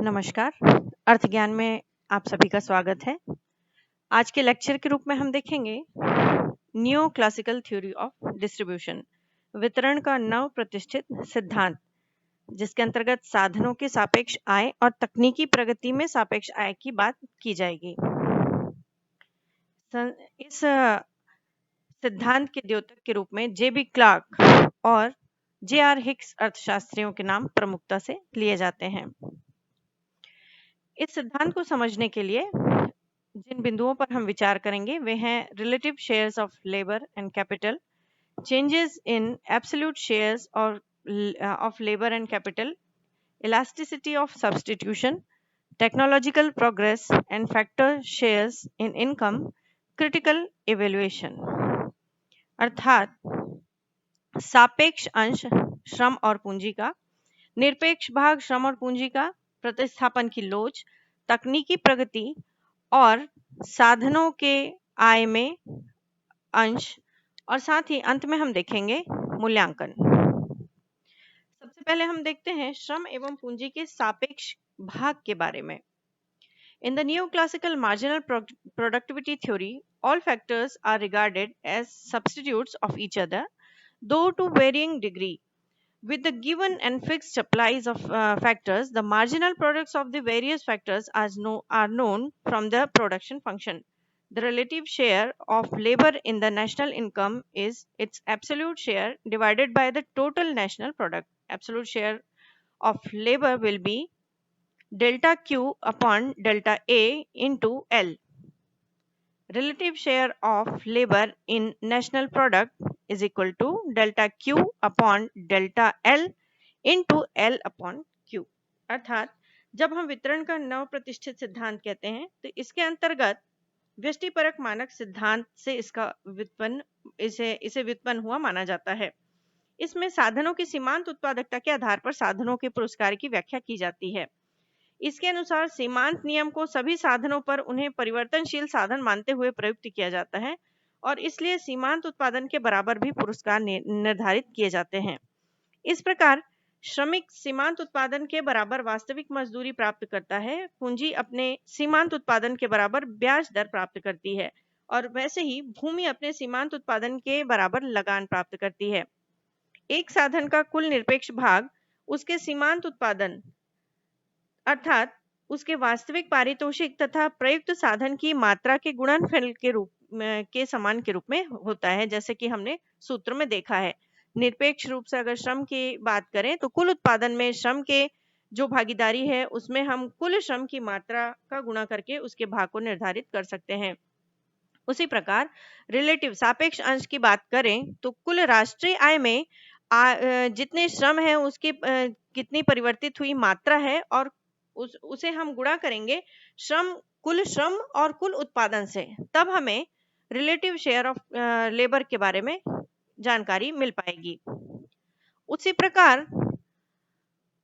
नमस्कार। अर्थ ज्ञान में आप सभी का स्वागत है। आज के लेक्चर के रूप में हम देखेंगे new classical theory of distribution, वितरण का नव प्रतिष्ठित सिद्धांत, जिसके अंतर्गत साधनों के सापेक्ष आय और तकनीकी प्रगति में सापेक्ष आय की बात की जाएगी। इस सिद्धांत के द्योतक के रूप में जे.बी. क्लार्क और जे.आर. हिक्स अर्थशास्त्रियों के नाम प्रमुखता से लिए जाते हैं। इस सिद्धांत को समझने के लिए जिन बिंदुओं पर हम विचार करेंगे वे हैं relative shares of labour and capital, changes in absolute shares of labour and capital, elasticity of substitution, technological progress and factor shares in income, critical evaluation। अर्थात सापेक्ष अंश श्रम और पूंजी का, निरपेक्ष भाग श्रम और पूंजी का, प्रतिस्थापन की लोच, तकनीकी प्रगति और साधनों के आय में अंश, और साथ ही अंत में हम देखेंगे मूल्यांकन। सबसे पहले हम देखते हैं श्रम एवं पूंजी के सापेक्ष भाग के बारे में। In the neoclassical marginal productivity theory, all factors are regarded as substitutes of each other, though to varying degree. With the given and fixed supplies of factors, the marginal products of the various factors are known from the production function. The relative share of labor in the national income is its absolute share divided by the total national product. Absolute share of labor will be delta Q upon delta A into L. Relative share of labor in national product is equal to delta Q upon delta L into L upon Q। अर्थात जब हम वितरण का नव प्रतिष्ठित सिद्धांत कहते हैं तो इसके अंतर्गत व्यष्टिपरक मानक सिद्धांत से इसे व्युत्पन्न हुआ माना जाता है। इसमें साधनों की सीमांत उत्पादकता के आधार पर साधनों के पुरस्कार की व्याख्या की जाती है। इसके अनुसार सीमांत नियम को सभी साधनों पर उन्हें परिवर्तनशील साधन मानते हुए प्रयुक्त किया जाता है और इसलिए सीमांत उत्पादन के बराबर भी पुरस्कार निर्धारित किए जाते हैं। इस प्रकार श्रमिक सीमांत उत्पादन के बराबर वास्तविक मजदूरी प्राप्त करता है, पूंजी अपने सीमांत उत्पादन के बराबर ब्याज दर प्राप्त करती है और वैसे ही भूमि अपने सीमांत उत्पादन के बराबर लगान प्राप्त करती है। एक साधन का कुल निरपेक्ष भाग उसके सीमांत उत्पादन अर्थात उसके वास्तविक पारितोषिक तथा प्रयुक्त साधन की मात्रा के गुणनफल के समान के रूप में होता है। जैसे कि हमने सूत्र में देखा है, निरपेक्ष रूप से अगर श्रम की बात करें तो कुल उत्पादन में श्रम के जो भागीदारी है उसमें हम कुल श्रम की मात्रा का गुणा करके उसके भाग को निर्धारित कर सकते हैं। उसी प्रकार रिलेटिव सापेक्ष अंश की बात करें तो कुल राष्ट्रीय आय में जितने श्रम है उसकी कितनी परिवर्तित हुई मात्रा है और उसे हम गुणा करेंगे कुल श्रम और कुल उत्पादन से, तब हमें रिलेटिव शेयर ऑफ लेबर के बारे में जानकारी मिल पाएगी। उसी प्रकार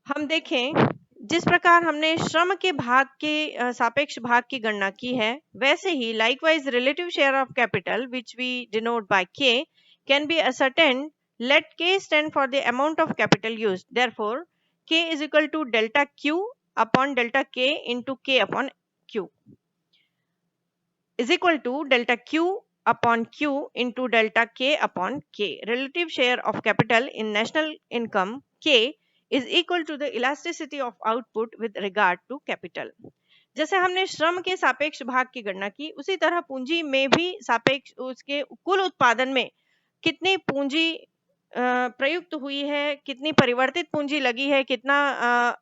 हम देखें, जिस प्रकार हमने श्रम के भाग के सापेक्ष भाग की गणना की है, वैसे ही likewise relative share of capital which we denote by K can be ascertained. Let K stand for the amount of capital used. Therefore, K is equal to delta Q upon delta K into K upon Q is equal to delta Q upon Q into delta K upon K. Relative share of capital in national income K is equal to the elasticity of output with regard to capital. जैसे हमने श्रम के सापेक्ष भाग की गणना की, उसी तरह पूंजी में भी सापेक्ष उसके कुल उत्पादन में कितनी पूंजी प्रयुक्त हुई है, कितनी परिवर्तित पूंजी लगी है, कितना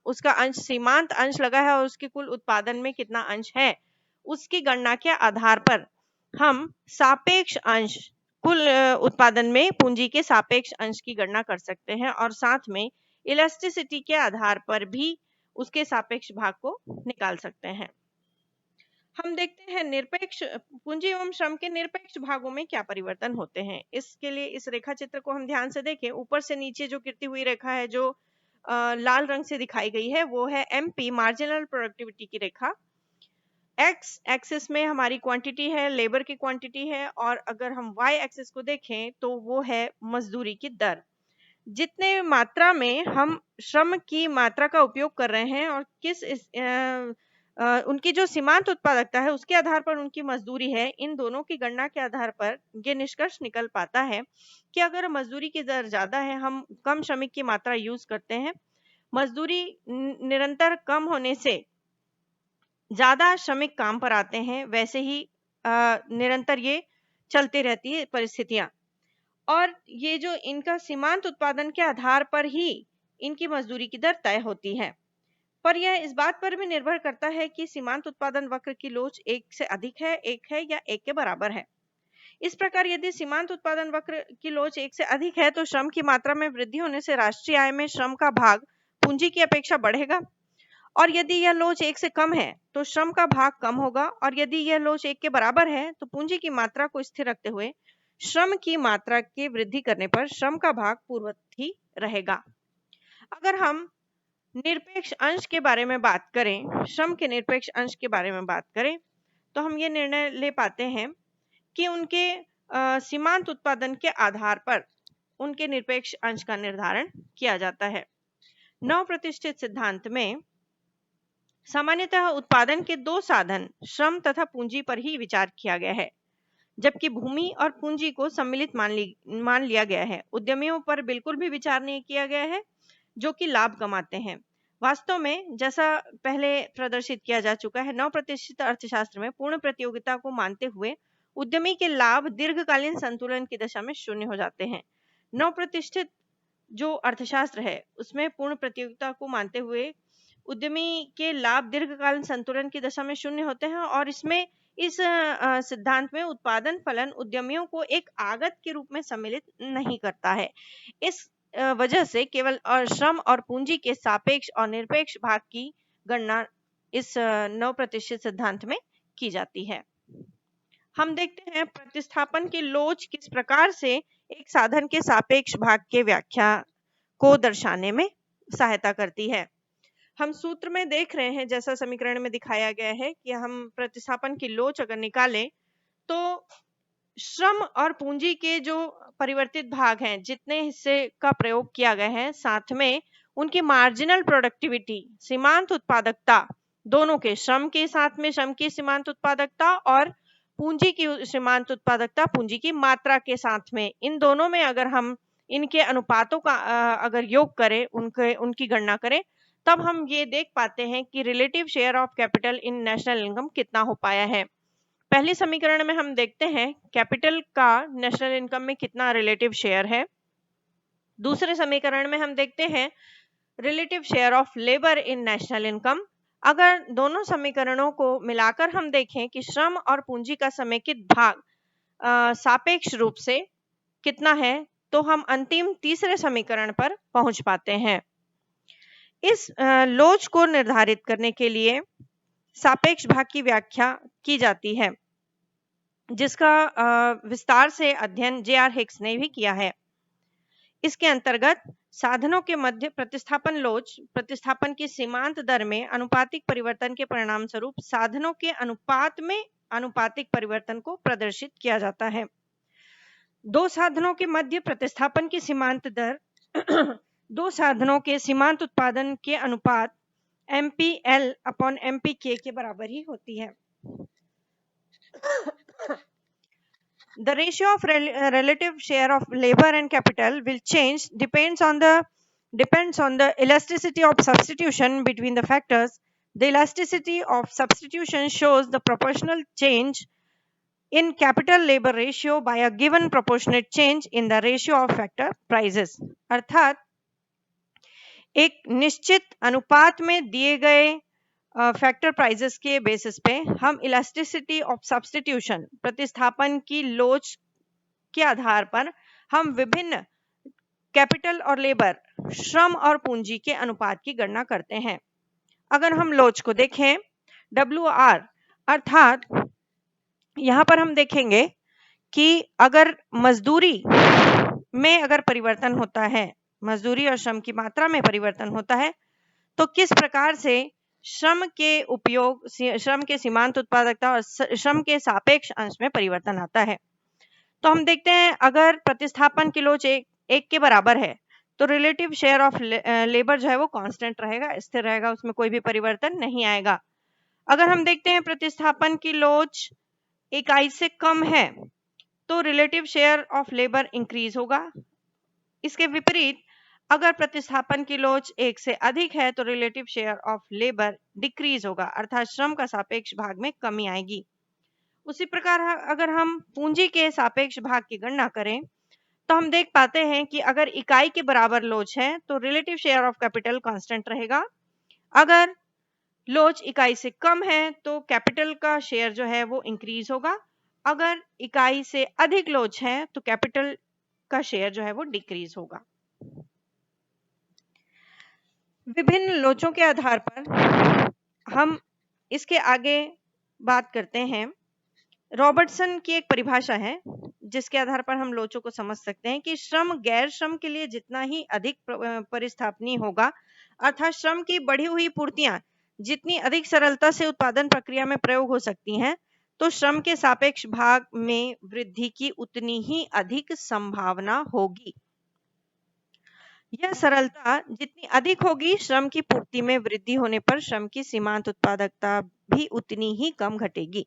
उसका अंश सीमांत अंश लगा है और उसके कुल उत्पादन में कितना अंश है, उसकी गणना के आधार पर हम सापेक्ष अंश कुल उत्पादन में पूंजी के सापेक्ष अंश की गणना कर सकते हैं और साथ में इलास्टिसिटी के आधार पर भी उसके सापेक्ष भाग को निकाल सकते हैं। हम देखते हैं निरपेक्ष पूंजी एवं श्रम के निरपेक्ष भागों में क्या परिवर्तन होते हैं। इसके लिए इस रेखा चित्र को हम ध्यान से देखें। ऊपर से नीचे जो गिरती हुई रेखा है जो लाल रंग से दिखाई गई है वो है एमपी मार्जिनल प्रोडक्टिविटी की रेखा। एक्स एक्सिस में हमारी क्वांटिटी है, लेबर की क्वांटिटी है, और अगर हम वाई एक्सिस को देखें तो वो है मजदूरी की दर। जितने मात्रा में हम श्रम की मात्रा का उपयोग कर रहे हैं और उनकी जो सीमांत उत्पादकता है उसके आधार पर उनकी मजदूरी है, इन दोनों की गणना के आधार पर ये निष्कर्ष निकल पाता है कि अगर मजदूरी की दर ज्यादा है, हम कम श्रमिक की मात्रा यूज करते हैं, मजदूरी निरंतर कम होने से ज्यादा श्रमिक काम पर आते हैं, वैसे ही निरंतर ये चलती रहती है परिस्थितियां। और ये जो इनका सीमांत उत्पादन के आधार पर ही इनकी मजदूरी की दर तय होती है, पर यह इस बात पर भी निर्भर करता है कि सीमांत उत्पादन वक्र की लोच एक से अधिक है, एक है या एक के बराबर है। इस प्रकार यदि सीमांत उत्पादन वक्र की लोच एक से अधिक है तो श्रम की मात्रा में वृद्धि होने से राष्ट्रीय आय में श्रम का भाग पूंजी की अपेक्षा बढ़ेगा, और यदि यह लोच एक से कम है तो श्रम का भाग कम होगा, और यदि यह लोच एक के बराबर है तो पूंजी की मात्रा को स्थिर रखते हुए श्रम की मात्रा की वृद्धि करने पर श्रम का भाग पूर्ववत ही रहेगा। अगर हम निरपेक्ष अंश के बारे में बात करें, श्रम के निरपेक्ष अंश के बारे में बात करें, तो हम ये निर्णय ले पाते हैं कि उनके सीमांत उत्पादन के आधार पर उनके निरपेक्ष अंश का निर्धारण किया जाता है। नवप्रतिष्ठित सिद्धांत में सामान्यतः उत्पादन के दो साधन श्रम तथा पूंजी पर ही विचार किया गया है, जबकि भूमि और पूंजी को सम्मिलित मान लिया गया है। उद्यमियों पर बिल्कुल भी विचार नहीं किया गया है जो कि लाभ कमाते हैं। वास्तव में जैसा पहले प्रदर्शित किया जा चुका है, नवप्रतिष्ठित अर्थशास्त्र में पूर्ण प्रतियोगिता को मानते हुए उद्यमी के लाभ दीर्घकालीन संतुलन की दशा में शून्य हो जाते हैं। नवप्रतिष्ठित जो अर्थशास्त्र है उसमें पूर्ण प्रतियोगिता को मानते हुए उद्यमी के लाभ दीर्घकालीन संतुलन की दशा में शून्य होते हैं, और इसमें इस सिद्धांत में उत्पादन फलन उद्यमियों को एक आगत के रूप में सम्मिलित नहीं करता है। इस वजह से केवल श्रम और पूंजी के सापेक्ष और निरपेक्ष भाग की गणना इस नवप्रतिष्ठित सिद्धांत में की जाती है। हम देखते हैं प्रतिस्थापन की लोच किस प्रकार से एक साधन के सापेक्ष भाग के व्याख्या को दर्शाने में सहायता करती है। हम सूत्र में देख रहे हैं, जैसा समीकरण में दिखाया गया है कि हम प्रतिस्थापन की लोच अगर निकालें तो श्रम और पूंजी के जो परिवर्तित भाग हैं, जितने हिस्से का प्रयोग किया गया है, साथ में उनकी मार्जिनल प्रोडक्टिविटी सीमांत उत्पादकता, दोनों के श्रम के साथ में श्रम की सीमांत उत्पादकता और पूंजी की सीमांत उत्पादकता पूंजी की मात्रा के साथ में, इन दोनों में अगर हम इनके अनुपातों का अगर योग करें, उनकी गणना करें, तब हम ये देख पाते हैं कि relative share of capital in national income कितना हो पाया है। पहले समीकरण में हम देखते हैं कैपिटल का नेशनल इनकम में कितना रिलेटिव शेयर है। दूसरे समीकरण में हम देखते हैं relative share of labour in national income. अगर दोनों समीकरणों को मिलाकर हम देखें कि श्रम और पूंजी का समेकित भाग सापेक्ष रूप से कितना है, तो हम अंतिम तीसरे समीकरण पर पहुंच पाते हैं। इस लोच को निर्धारित करने के लिए सापेक्ष भाग की व्याख्या की जाती है, जिसका विस्तार से अध्ययन जे.आर. हिक्स ने भी किया है। इसके अंतर्गत साधनों के मध्य प्रतिस्थापन लोच प्रतिस्थापन की सीमांत दर में अनुपातिक परिवर्तन के परिणाम स्वरूप साधनों के अनुपात में अनुपातिक परिवर्तन को प्रदर्शित किया जाता है। दो साधनों के मध्य प्रतिस्थापन की सीमांत दर दो साधनों के सीमांत उत्पादन के अनुपात MPL/MPK के बराबर ही होती है। The ratio of relative share of labor and capital will change depends on the elasticity of substitution between the factors. The elasticity of substitution shows the proportional change in capital labor ratio by a given proportionate change in the ratio of factor prices. अर्थात एक निश्चित अनुपात में दिए गए factor prices के basis पे हम इलास्टिसिटी ऑफ सब्स्टिट्यूशन प्रतिस्थापन की लोच के आधार पर हम विभिन्न कैपिटल और लेबर श्रम और पूंजी के अनुपात की गणना करते हैं। अगर हम लोच को देखें WR, अर्थात यहाँ पर हम देखेंगे कि अगर मजदूरी में अगर परिवर्तन होता है, मजदूरी और श्रम की मात्रा में परिवर्तन होता है, तो किस प्रकार से श्रम के उपयोग, श्रम के सीमांत उत्पादकता और श्रम के सापेक्ष अंश में परिवर्तन आता है। तो हम देखते हैं अगर प्रतिस्थापन की लोच एक के बराबर है तो रिलेटिव शेयर ऑफ लेबर जो है वो कांस्टेंट रहेगा, स्थिर रहेगा, उसमें कोई भी परिवर्तन नहीं आएगा। अगर हम देखते हैं प्रतिस्थापन की लोच इकाई से कम है तो relative share of labour increase होगा। इसके विपरीत अगर प्रतिस्थापन की लोच 1 से अधिक है तो relative share of labour decrease होगा, अर्थात श्रम का सापेक्ष भाग में कमी आएगी। उसी प्रकार अगर हम पूंजी के सापेक्ष भाग की गणना करें तो हम देख पाते हैं कि अगर इकाई के बराबर लोच है तो relative share of capital constant रहेगा। अगर लोच इकाई से कम है तो कैपिटल का शेयर जो है वो इंक्रीज होगा। अगर इकाई से अधिक लोच है तो कैपिटल का शेयर जो है वो डिक्रीज होगा। विभिन्न लोचों के आधार पर हम इसके आगे बात करते हैं। रॉबर्टसन की एक परिभाषा है जिसके आधार पर हम लोचों को समझ सकते हैं कि श्रम गैर श्रम के लिए जितना ही अधिक परिस्थापनीय होगा, अर्थात श्रम की बढ़ी हुई पूर्तियां जितनी अधिक सरलता से उत्पादन प्रक्रिया में प्रयोग हो सकती हैं, तो श्रम के सापेक्ष भाग में वृद्धि की उतनी ही अधिक संभावना होगी। यह सरलता जितनी अधिक होगी, श्रम की पूर्ति में वृद्धि होने पर श्रम की सीमांत उत्पादकता भी उतनी ही कम घटेगी।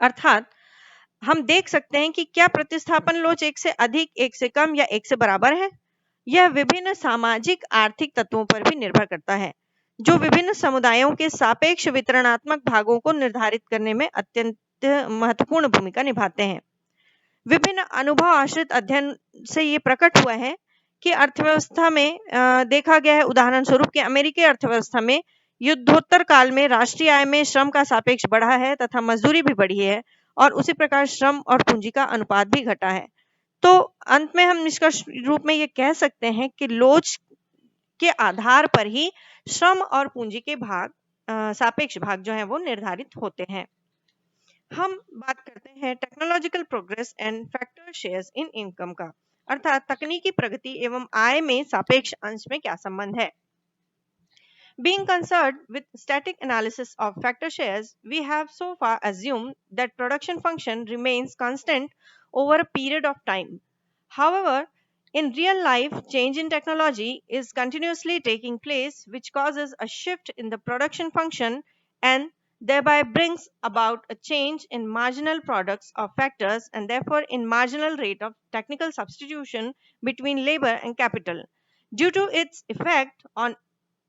अर्थात हम देख सकते हैं कि क्या प्रतिस्थापन लोच 1 से अधिक, 1 से कम या 1 से बराबर है। यह विभिन्न सामाजिक आर्थिक तत्वों पर भी निर्भर करता है जो विभिन्न समुदायों के सापेक्ष वितरणात्मक भागों को निर्धारित करने में अत्यंत महत्वपूर्ण भूमिका निभाते हैं। विभिन्न अनुभव आश्रित अध्ययन से ये प्रकट हुआ है कि अर्थव्यवस्था में देखा गया है, उदाहरण स्वरूप कि अमेरिकी अर्थव्यवस्था में युद्धोत्तर काल में राष्ट्रीय आय में श्रम का सापेक्ष बढ़ा है तथा मजदूरी भी बढ़ी है और उसी प्रकार श्रम और पूंजी का अनुपात भी घटा है। तो अंत में हम निष्कर्ष रूप में ये कह सकते हैं कि लोच के आधार पर ही श्रम और पूंजी के भाग सापेक्ष भाग जो है वो निर्धारित होते हैं। हम बात करते हैं technological progress and factor shares in income का, अर्थात तकनीकी प्रगति एवं आय में सापेक्ष अंश में क्या संबंध है। Being concerned with static analysis of factor shares, we have so far assumed that production function remains constant over a period of time. However, in real life, change in technology is continuously taking place, which causes a shift in the production function and thereby brings about a change in marginal products of factors and therefore in marginal rate of technical substitution between labor and capital. Due to its effect on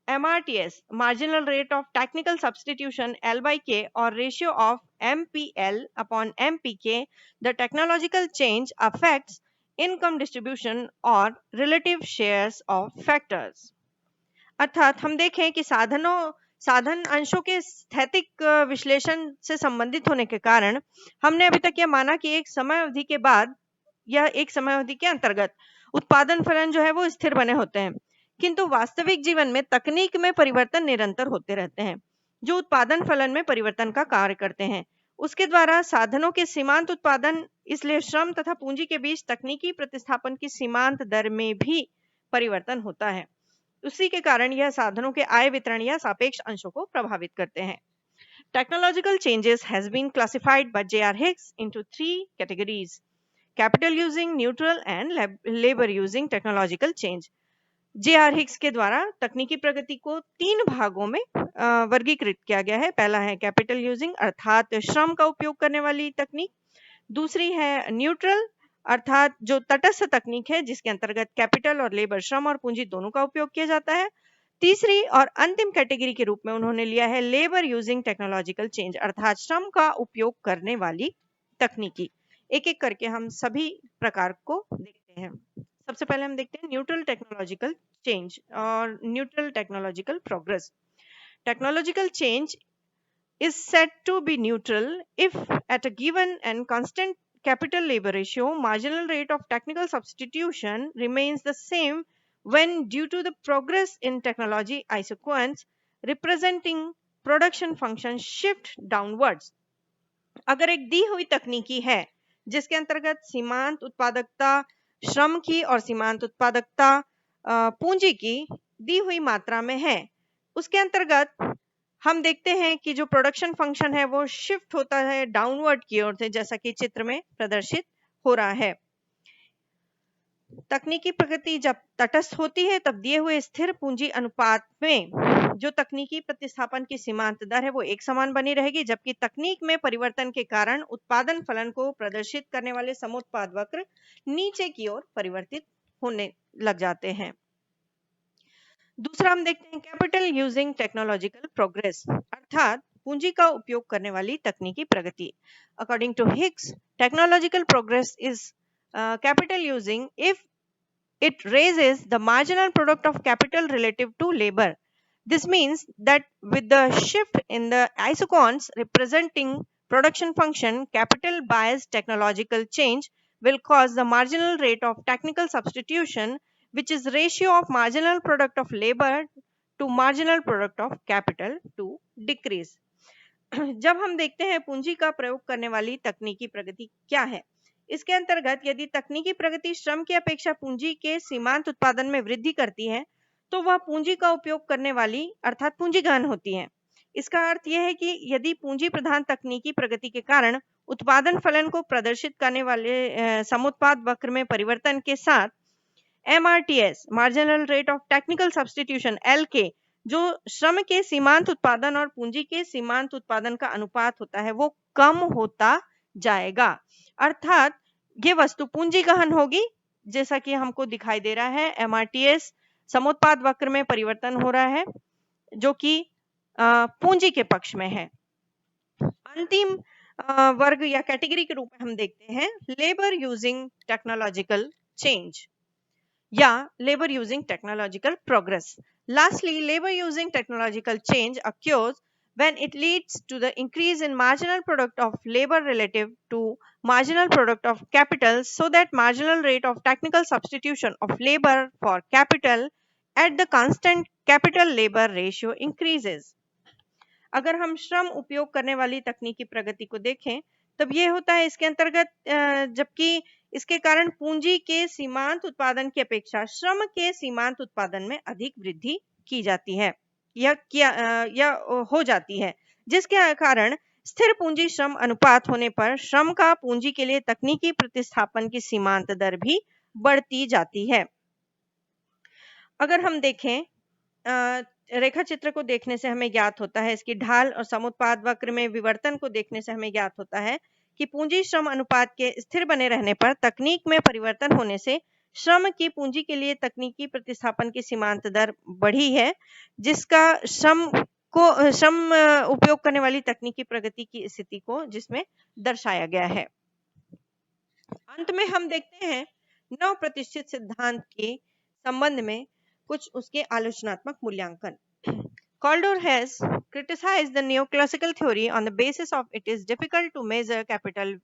MRTS, marginal rate of technical substitution L by K or ratio of MPL upon MPK, the technological change affects income distribution or relative shares of factors. अर्थात हम देखें कि साधन अंशों के स्थैतिक विश्लेषण से संबंधित होने के कारण हमने अभी तक यह माना कि एक समय अवधि के बाद या एक समय अवधि के अंतर्गत उत्पादन फलन जो है वो स्थिर बने होते हैं, किंतु वास्तविक जीवन में तकनीक में परिवर्तन निरंतर होते रहते हैं जो उत्पादन फलन में परिवर्तन का कार्य करते हैं। उसके द्वारा साधनों के सीमांत उत्पादन, इसलिए श्रम तथा पूंजी के बीच तकनीकी प्रतिस्थापन की सीमांत दर में भी परिवर्तन होता है। उसी के कारण यह साधनों के आय वितरण या सापेक्ष अंशों को प्रभावित करते हैं। Technological changes has been classified by J.R. Hicks into 3 categories: capital using, neutral and labor using technological change. J.R. Hicks के द्वारा तकनीकी प्रगति को 3 भागों में वर्गीकृत किया गया है। पहला है कैपिटल यूजिंग, अर्थात श्रम का उपयोग करने वाली तकनीक। दूसरी है न्यूट्रल, अर्थात जो तटस्थ तकनीक है जिसके अंतर्गत कैपिटल और लेबर, श्रम और पूंजी दोनों का उपयोग किया जाता है। तीसरी और अंतिम कैटेगरी के रूप में उन्होंने लिया है लेबर यूजिंग टेक्नोलॉजिकल चेंज, अर्थात श्रम का उपयोग करने वाली तकनीकी। एक एक करके हम सभी प्रकार को देखते हैं। सबसे पहले हम देखते हैं न्यूट्रल टेक्नोलॉजिकल चेंज और neutral technological progress. Technological change is said to be neutral if at a given and constant capital labor ratio, marginal rate of technical substitution remains the same when due to the progress in technology isequence representing production function shift downwards. अगर एक दी हुई तकनीकी है जिसके अंतर्गत सीमांत उत्पादकता श्रम की और सीमांत उत्पादकता पूंजी की दी हुई मात्रा में है, उसके अंतर्गत हम देखते हैं कि जो प्रोडक्शन फंक्शन है वो शिफ्ट होता है डाउनवर्ड की ओर से, जैसा कि चित्र में प्रदर्शित हो रहा है। तकनीकी प्रगति जब तटस्थ होती है तब दिए हुए स्थिर पूंजी अनुपात में जो तकनीकी प्रतिस्थापन की सीमांत दर है वो एक समान बनी रहेगी, जबकि तकनीक में परिवर्तन के कारण उत्पादन फलन को प्रदर्शित करने वाले समुत्पाद वक्र नीचे की ओर परिवर्तित होने लग जाते हैं। दूसरा हम देखते हैं कैपिटल यूजिंग टेक्नोलॉजिकल प्रोग्रेस, अर्थात पूंजी का उपयोग करने वाली तकनीकी प्रगति। According to Higgs, technological progress is capital using if it raises the marginal product of capital relative to labor. This means that with the shift in the isocons representing production function, capital biased technological change will cause the marginal rate of technical substitution, which is ratio of marginal product of labor to marginal product of capital, to decrease. जब हम देखते हैं पूंजी का प्रयोग करने वाली तकनीकी प्रगति क्या है, इसके अंतर्गत यदि तकनीकी प्रगति श्रम की अपेक्षा पूंजी के सीमांत उत्पादन में वृद्धि करती है तो वह पूंजी का उपयोग करने वाली अर्थात पूंजीगहन होती है। इसका अर्थ यह है कि यदि पूंजी प्रधान तकनीकी प्रगति के कारण उत्पादन फलन को प्रदर्शित करने वाले समुत्पाद वक्र में परिवर्तन के साथ MRTS marginal rate of technical substitution LK जो श्रम के सीमांत उत्पादन और पूंजी के सीमांत उत्पादन का अनुपात होता है वो कम होता जाएगा, अर्थात ये वस्तु पूंजी गहन होगी। जैसा कि हमको दिखाई दे रहा है MRTS समुत्पाद वक्र में परिवर्तन हो रहा है जो कि पूंजी के पक्ष में है। अंतिम वर्ग या कैटेगरी के रूप में हम देखते हैं लेबर यूजिंग टेक्नोलॉजिकल चेंज या labor using technological progress. Lastly, labor using technological change occurs when it leads to the increase in marginal product of labor relative to marginal product of capital, so that marginal rate of technical substitution of labor for capital at the constant capital labor ratio increases. अगर हम श्रम उपयोग करने वाली तकनीकी प्रगति को देखें तब ये होता है इसके अंतर्गत जबकि इसके कारण पूंजी के सीमांत उत्पादन की अपेक्षा श्रम के सीमांत उत्पादन में अधिक वृद्धि की जाती है या हो जाती है, जिसके कारण स्थिर पूंजी श्रम अनुपात होने पर श्रम का पूंजी के लिए तकनीकी प्रतिस्थापन की सीमांत दर भी बढ़ती जाती है। अगर हम देखें रेखा चित्र को देखने से हमें ज्ञात होता है, इसकी ढाल और समुत्पाद वक्र में विवर्तन को देखने से हमें ज्ञात होता है कि पूंजी श्रम अनुपात के स्थिर बने रहने पर तकनीक में परिवर्तन होने से श्रम की पूंजी के लिए तकनीकी प्रतिस्थापन की सीमांत दर बढ़ी है, जिसका श्रम उपयोग करने वाली तकनीकी प्रगति की स्थिति को जिसमें दर्शाया गया है। अंत में हम देखते हैं नव प्रतिष्ठित सिद्धांत के संबंध में कुछ उसके आलोचनात्मक मूल्यांकन। Kaldor has criticized the neoclassical theory on the basis of it is difficult to measure capital,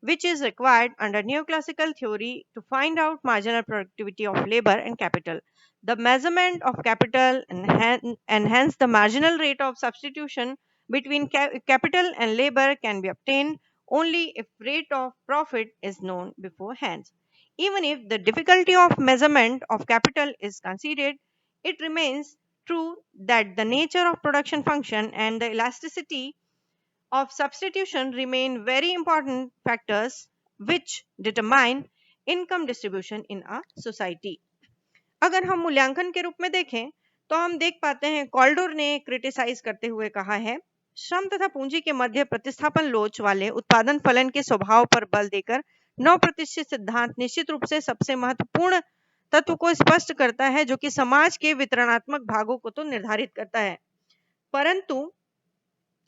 which is required under neoclassical theory to find out marginal productivity of labor and capital. The measurement of capital and hence the marginal rate of substitution between capital and labor can be obtained only if rate of profit is known beforehand. Even if the difficulty of measurement of capital is considered, it remains true that the nature of production function and the elasticity of substitution remain very important factors which determine income distribution in a society. अगर हम मूल्यांकन के रूप में देखें तो हम देख पाते हैं कॉल्डोर ने क्रिटिसाइज करते हुए कहा है, श्रम तथा पूंजी के मध्य प्रतिस्थापन लोच वाले उत्पादन फलन के स्वभाव पर बल देकर नव प्रतिष्ठित सिद्धांत निश्चित रूप से सबसे महत्वपूर्ण तत्व को स्पष्ट करता है जो कि समाज के वितरणात्मक भागों को तो निर्धारित करता है, परंतु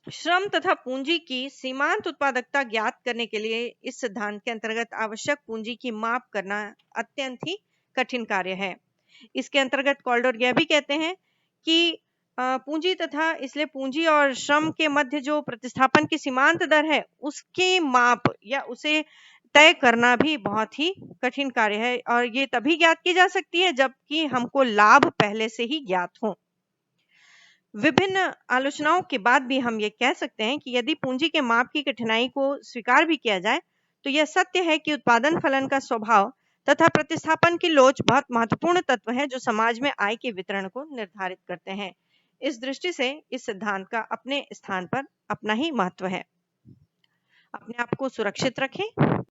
श्रम तथा पूंजी की सीमांत उत्पादकता ज्ञात करने के लिए इस सिद्धांत के अंतर्गत आवश्यक पूंजी की माप करना अत्यंत ही कठिन कार्य है। इसके अंतर्गत कॉल्डोर यह भी कहते हैं कि पूंजी तथा इसलिए पूंजी और श्रम के मध्य जो प्रतिस्थापन की सीमांत दर है उसकी माप या उसे तय करना भी बहुत ही कठिन कार्य है और ये तभी ज्ञात की जा सकती है जबकि हमको लाभ पहले से ही ज्ञात हो। विभिन्न आलोचनाओं के बाद भी हम ये कह सकते हैं कि यदि पूंजी के माप की कठिनाई को स्वीकार भी किया जाए तो यह सत्य है कि उत्पादन फलन का स्वभाव तथा प्रतिस्थापन की लोच बहुत महत्वपूर्ण तत्व है जो समाज में आय के वितरण को निर्धारित करते हैं। इस दृष्टि से इस सिद्धांत का अपने स्थान पर अपना ही महत्व है। अपने आप को सुरक्षित रखें।